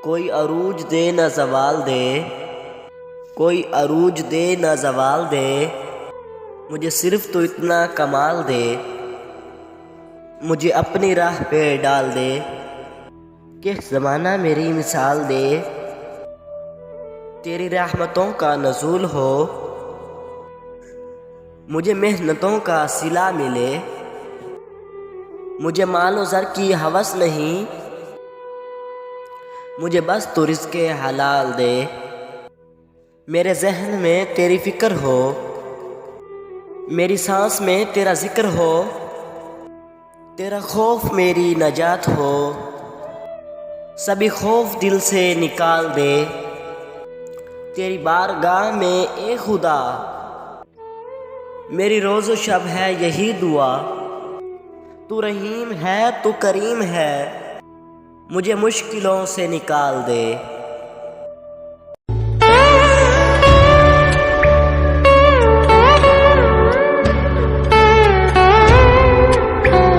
कोई अरूज दे न ज़वाल दे, कोई अरूज दे न ज़वाल दे, मुझे सिर्फ़ तो इतना कमाल दे, मुझे अपनी राह पे डाल दे, कि ज़माना मेरी मिसाल दे, तेरी रहमतों का नज़ूल हो, मुझे मेहनतों का सिला मिले, मुझे मालो ज़र की हवस नहीं, मुझे बस तू रिज़्क़े हलाल दे, मेरे जहन में तेरी फ़िक्र हो, मेरी सांस में तेरा ज़िक्र हो, तेरा खौफ मेरी नजात हो, सभी खौफ दिल से निकाल दे, तेरी बारगाह में ए खुदा, मेरी रोज़ो शब है यही दुआ, तू रहीम है तू करीम है, मुझे मुश्किलों से निकाल दे।